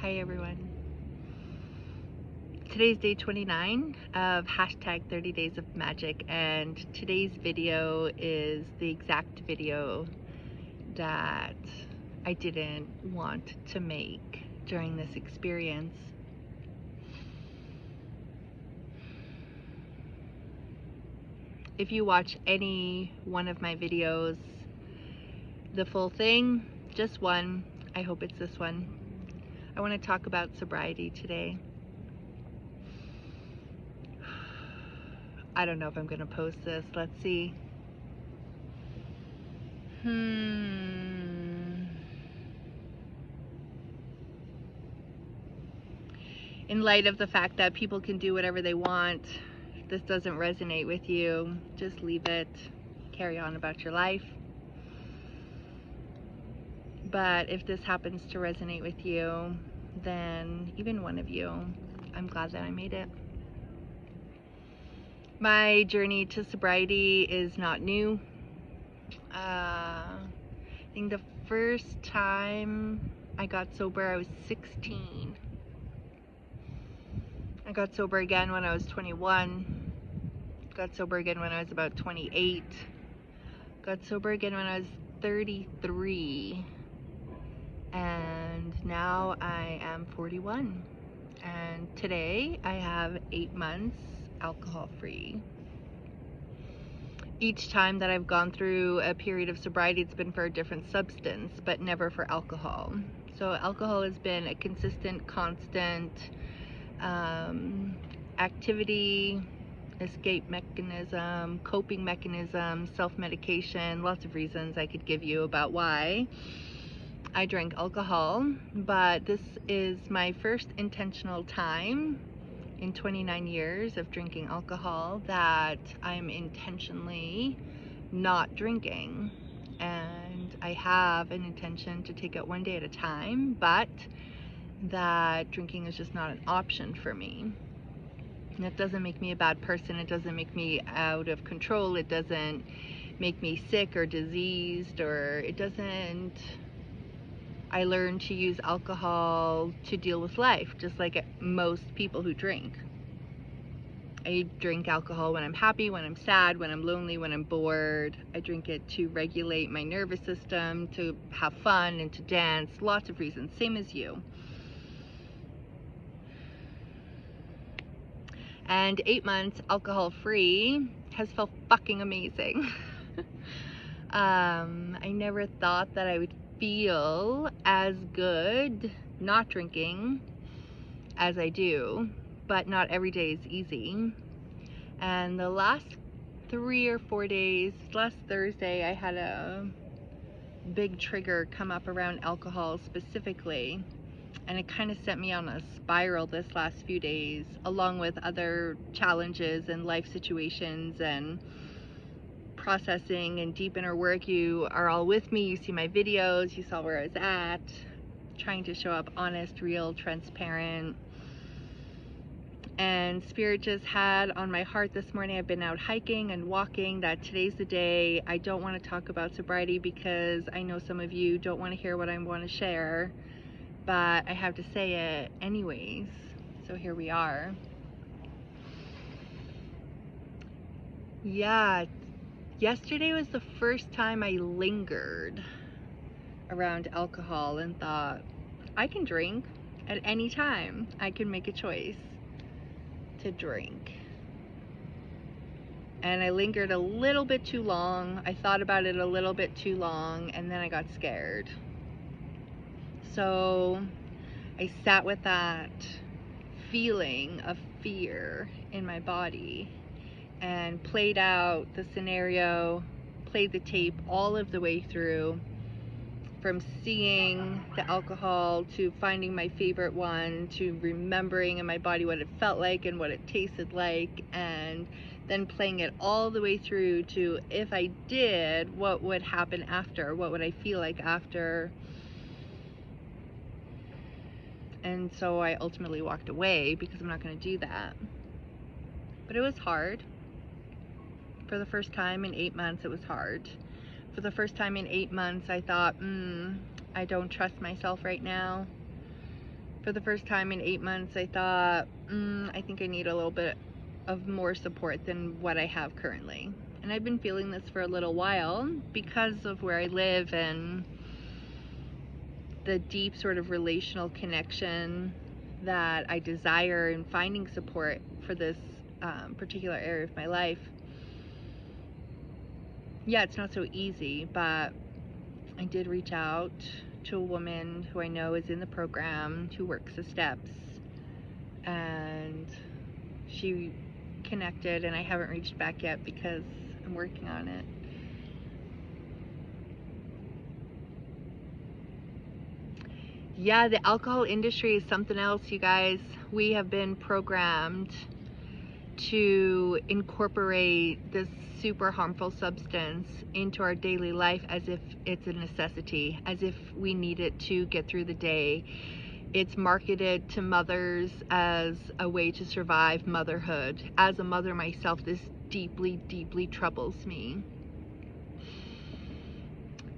Hi everyone. Today's day 29 of hashtag 30 days of magic, and today's video is the exact video that I didn't want to make during this experience. If you watch any one of my videos, the full thing, just one, I hope it's this one. I want to talk about sobriety today. I don't know if I'm going to post this. Let's see. In light of the fact that people can do whatever they want, if this doesn't resonate with you, just leave it. Carry on about your life. But if this happens to resonate with you, then even one of you, I'm glad that I made it. My journey to sobriety is not new. I think the first time I got sober, I was 16. I got sober again when I was 21. Got sober again when I was about 28. Got sober again when I was 33. And now I am 41. And today I have 8 months alcohol free. Each time that I've gone through a period of sobriety, it's been for a different substance, but never for alcohol. So alcohol has been a consistent, constant activity, escape mechanism, coping mechanism, self-medication, lots of reasons I could give you about why I drank alcohol. But this is my first intentional time in 29 years of drinking alcohol that I'm intentionally not drinking. And I have an intention to take it one day at a time, but that drinking is just not an option for me. And it doesn't make me a bad person. It doesn't make me out of control. It doesn't make me sick or diseased, or it doesn't. I learned to use alcohol to deal with life, just like most people who drink. I drink alcohol when I'm happy, when I'm sad, when I'm lonely, when I'm bored. I drink it to regulate my nervous system, to have fun and to dance, lots of reasons, same as you. And 8 months alcohol free has felt fucking amazing. I never thought that I would feel as good not drinking as I do, but not every day is easy. And the last 3 or 4 days, last Thursday, I had a big trigger come up around alcohol specifically, and it kind of sent me on a spiral this last few days, along with other challenges and life situations and processing and deep inner work. You are all with me. You see my videos. You saw where I was at, trying to show up honest, real, transparent. And Spirit just had on my heart this morning, I've been out hiking and walking, that today's the day. I don't want to talk about sobriety because I know some of you don't want to hear what I want to share, but I have to say it anyways. So here we are. Yeah, yesterday was the first time I lingered around alcohol and thought, I can drink at any time. I can make a choice to drink. And I lingered a little bit too long. I thought about it a little bit too long, and then I got scared. So I sat with that feeling of fear in my body and played out the scenario, played the tape all of the way through, from seeing the alcohol to finding my favorite one, to remembering in my body what it felt like and what it tasted like, and then playing it all the way through to, if I did, what would happen after? What would I feel like after? And so I ultimately walked away because I'm not going to do that. But it was hard. For the first time in 8 months, it was hard. For the first time in 8 months, I thought, I don't trust myself right now, For the first time in 8 months, I thought, I think I need a little bit of more support than what I have currently. And I've been feeling this for a little while because of where I live and the deep sort of relational connection that I desire in finding support for this particular area of my life. Yeah, it's not so easy, but I did reach out to a woman who I know is in the program, who works the steps, and she connected, and I haven't reached back yet because I'm working on it. Yeah, the alcohol industry is something else, you guys. We have been programmed to incorporate this super harmful substance into our daily life as if it's a necessity, as if we need it to get through the day. It's marketed to mothers as a way to survive motherhood. As a mother myself, this deeply, deeply troubles me.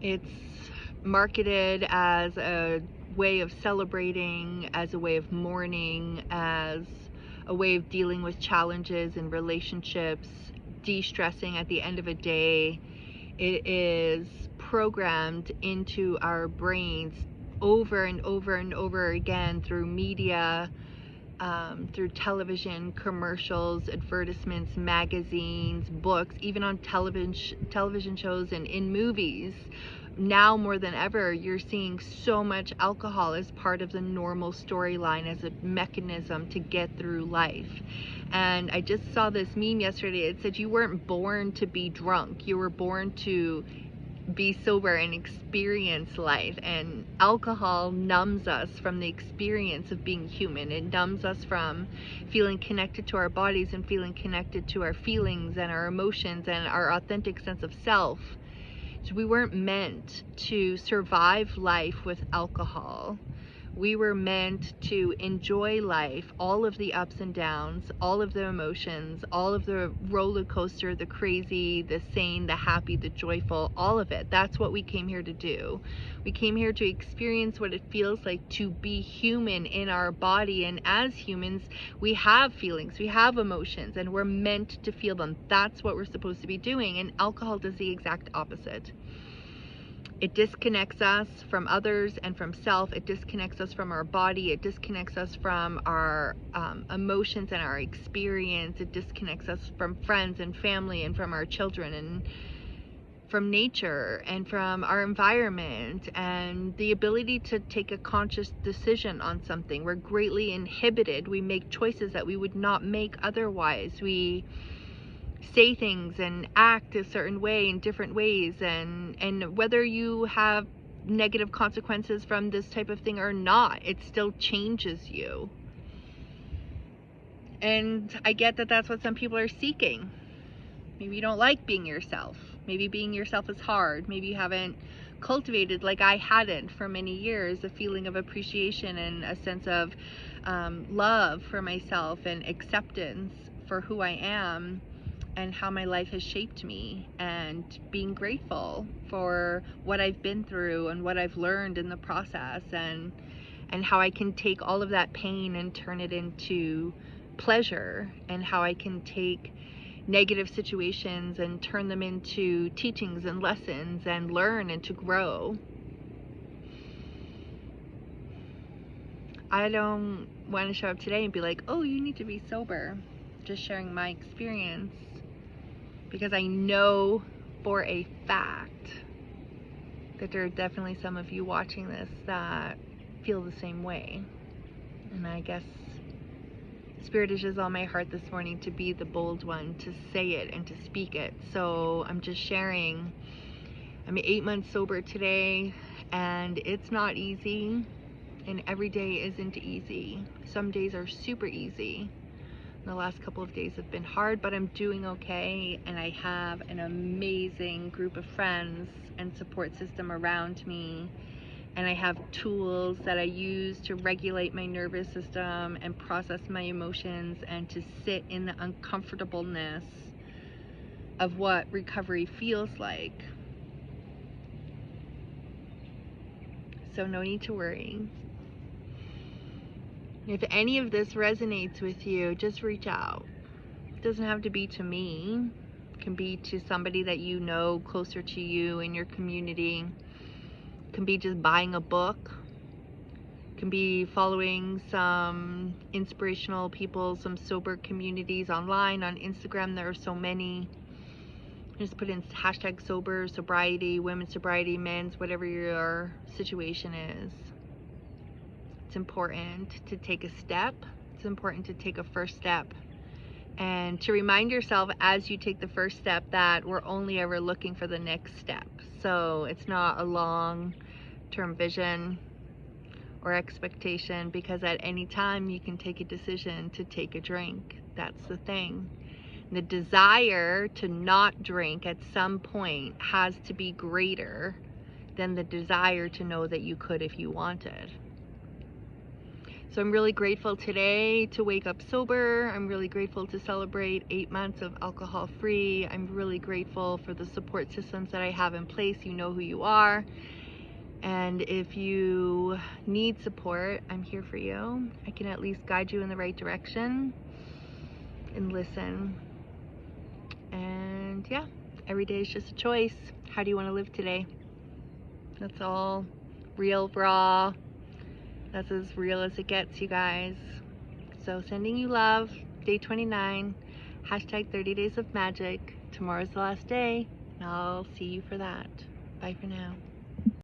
It's marketed as a way of celebrating, as a way of mourning, as a way of dealing with challenges in relationships, de-stressing at the end of a day. It is programmed into our brains over and over and over again through media, through television, commercials, advertisements, magazines, books, even on television shows and in movies. Now more than ever, you're seeing so much alcohol as part of the normal storyline, as a mechanism to get through life. And I just saw this meme yesterday. It said you weren't born to be drunk. You were born to be sober and experience life, and alcohol numbs us from the experience of being human. It numbs us from feeling connected to our bodies and feeling connected to our feelings and our emotions and our authentic sense of self. So we weren't meant to survive life with alcohol. We were meant to enjoy life, all of the ups and downs, all of the emotions, all of the roller coaster, the crazy, the sane, the happy, the joyful, all of it. That's what we came here to do. We came here to experience what it feels like to be human in our body. And as humans, we have feelings, we have emotions, and we're meant to feel them. That's what we're supposed to be doing. And alcohol does the exact opposite. It disconnects us from others and from self. It disconnects us from our body. It disconnects us from our emotions and our experience. It disconnects us from friends and family and from our children and from nature and from our environment and the ability to take a conscious decision on something. We're greatly inhibited. We make choices that we would not make otherwise. We say things and act a certain way in different ways, and whether you have negative consequences from this type of thing or not, it still changes you. And I get that that's what some people are seeking. Maybe you don't like being yourself. Maybe being yourself is hard. Maybe you haven't cultivated, like I hadn't for many years, a feeling of appreciation and a sense of love for myself and acceptance for who I am and how my life has shaped me, and being grateful for what I've been through and what I've learned in the process, and how I can take all of that pain and turn it into pleasure, and how I can take negative situations and turn them into teachings and lessons and learn and to grow. I don't want to show up today and be like, oh, you need to be sober. Just sharing my experience, because I know for a fact that there are definitely some of you watching this that feel the same way. And I guess Spirit is just on my heart this morning to be the bold one, to say it and to speak it. So I'm just sharing. I'm 8 months sober today, and it's not easy, and every day isn't easy. Some days are super easy. The last couple of days have been hard, but I'm doing okay, and I have an amazing group of friends and support system around me, and I have tools that I use to regulate my nervous system and process my emotions and to sit in the uncomfortableness of what recovery feels like. So no need to worry. If any of this resonates with you, just reach out. It doesn't have to be to me. It can be to somebody that you know closer to you in your community. It can be just buying a book. It can be following some inspirational people, some sober communities online. On Instagram, there are so many. Just put in hashtag sober, sobriety, women's sobriety, men's, whatever your situation is. It's important to take a step. It's important to take a first step. And to remind yourself as you take the first step that we're only ever looking for the next step. So it's not a long-term vision or expectation, because at any time you can take a decision to take a drink. That's the thing. The desire to not drink at some point has to be greater than the desire to know that you could if you wanted. So I'm really grateful today to wake up sober. I'm really grateful to celebrate 8 months of alcohol-free. I'm really grateful for the support systems that I have in place. You know who you are. And if you need support, I'm here for you. I can at least guide you in the right direction and listen. And yeah, every day is just a choice. How do you want to live today? That's all. Real, raw. That's as real as it gets, you guys. So sending you love. Day 29. Hashtag 30 days of magic. Tomorrow's the last day, and I'll see you for that. Bye for now.